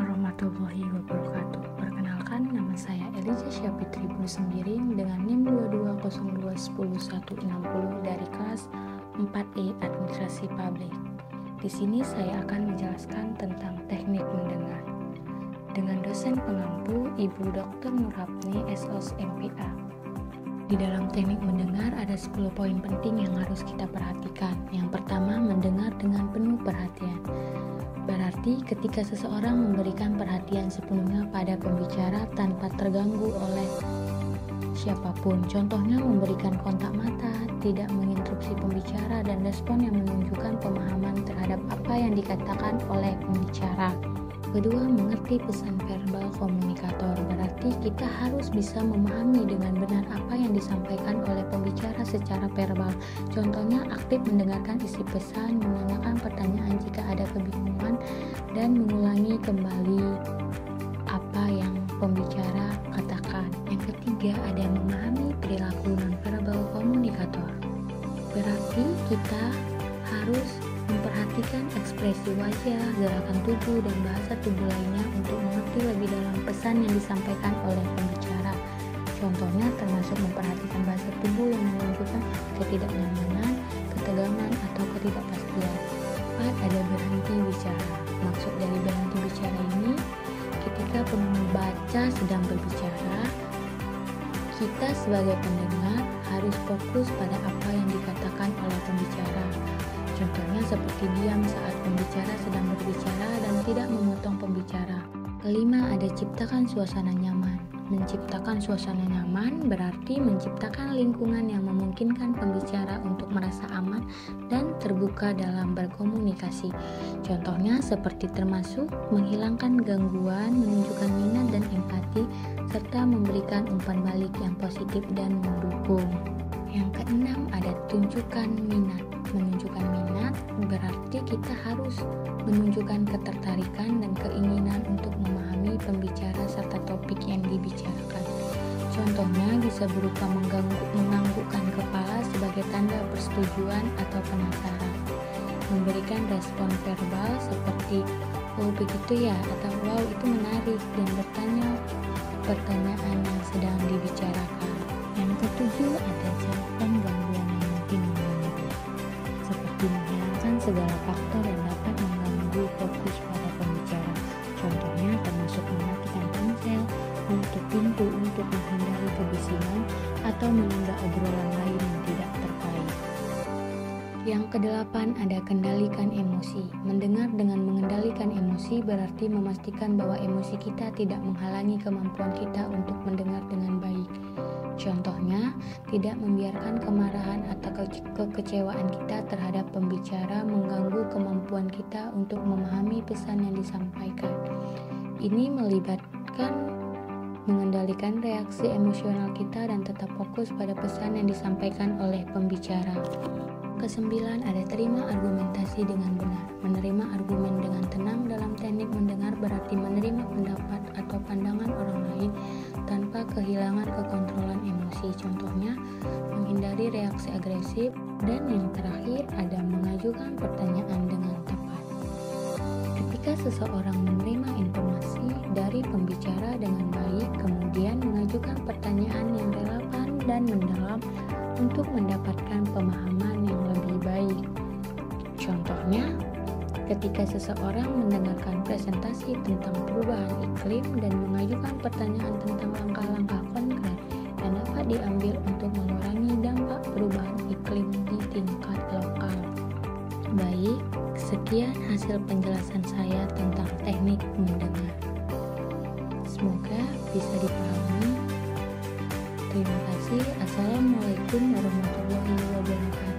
warahmatullahi wabarakatuh. Perkenalkan, nama saya Eliza Syafitri Sembiring dengan NIM 2202101160 dari kelas 4E Administrasi Publik. Di sini saya akan menjelaskan tentang teknik mendengar dengan dosen pengampu Ibu Dr. Nurhapni SOS MPA. Di dalam teknik mendengar ada 10 poin penting yang harus kita perhatikan. Yang pertama, mendengar dengan penuh perhatian. Berarti ketika seseorang memberikan perhatian sepenuhnya pada pembicara tanpa terganggu oleh siapapun. Contohnya memberikan kontak mata, tidak menginterupsi pembicara, dan respon yang menunjukkan pemahaman terhadap apa yang dikatakan oleh pembicara. Kedua, mengerti pesan verbal komunikator. Berarti kita harus bisa memahami dengan benar apa yang disampaikan oleh pembicara secara verbal. Contohnya aktif mendengarkan isi pesan, menanyakan pertanyaan jika ada kebingungan, dan mengulangi kembali apa yang pembicara katakan. Yang ketiga, ada memahami perilaku nonverbal komunikator. Berarti kita harus memperhatikan ekspresi wajah, gerakan tubuh, dan bahasa tubuh lainnya untuk mengerti lebih dalam pesan yang disampaikan oleh pembicara. Contohnya termasuk memperhatikan bahasa tubuh yang menunjukkan ketidaknyamanan, ketegangan, atau ketidakpastian. 4. Ada berhenti bicara. Maksud dari berhenti bicara ini, ketika pembaca sedang berbicara, kita sebagai pendengar harus fokus pada apa yang dikatakan oleh pembicara. Contohnya seperti diam saat pembicara sedang berbicara dan tidak memotong pembicara. Kelima, ada ciptakan suasana nyaman. Menciptakan suasana nyaman berarti menciptakan lingkungan yang memungkinkan pembicara untuk merasa aman dan terbuka dalam berkomunikasi. Contohnya seperti termasuk menghilangkan gangguan, menunjukkan minat dan empati, serta memberikan umpan balik yang positif dan mendukung. Yang keenam, ada tunjukkan minat. Menunjukkan minat berarti kita harus menunjukkan ketertarikan dan keinginan untuk memahami pembicara serta topik yang dibicarakan. Contohnya bisa berupa menganggukkan kepala sebagai tanda persetujuan atau penasaran. Memberikan respon verbal seperti "oh begitu ya" atau "wow itu menarik", dan bertanya pertanyaan yang sedang dibicarakan. Yang ketujuh, ada jawab gangguan yang mungkin mengganggu, seperti menghilangkan segala faktor yang dapat mengganggu fokus pada pembicara. Contohnya termasuk mematikan ponsel, menutup pintu untuk menghindari kebisingan, atau menunda obrolan lain yang tidak terkait. Yang kedelapan, ada kendalikan emosi. Mendengar dengan mengendalikan emosi berarti memastikan bahwa emosi kita tidak menghalangi kemampuan kita untuk mendengar dengan baik. Contohnya, tidak membiarkan kemarahan atau kekecewaan kita terhadap pembicara mengganggu kemampuan kita untuk memahami pesan yang disampaikan. Ini melibatkan mengendalikan reaksi emosional kita dan tetap fokus pada pesan yang disampaikan oleh pembicara. Kesembilan, ada terima argumentasi dengan benar. Menerima argumen dengan tenang dalam teknik mendengar berarti menerima pendapat atau pandangan orang lain tanpa kehilangan kekontrolan emosi. Contohnya, menghindari reaksi agresif. Dan yang terakhir, ada mengajukan pertanyaan dengan tepat. Ketika seseorang menerima informasi dari pembicara dengan baik, kemudian mengajukan pertanyaan yang relevan dan mendalam untuk mendapatkan pemahaman yang lebih baik. Contohnya, ketika seseorang mendengarkan presentasi tentang perubahan iklim dan mengajukan pertanyaan tentang langkah-langkah konkret yang dapat diambil untuk mengurangi dampak perubahan iklim di tingkat lokal. Baik, sekian hasil penjelasan saya tentang teknik mendengar. Semoga bisa dipahami. Terima kasih. Assalamualaikum warahmatullahi wabarakatuh.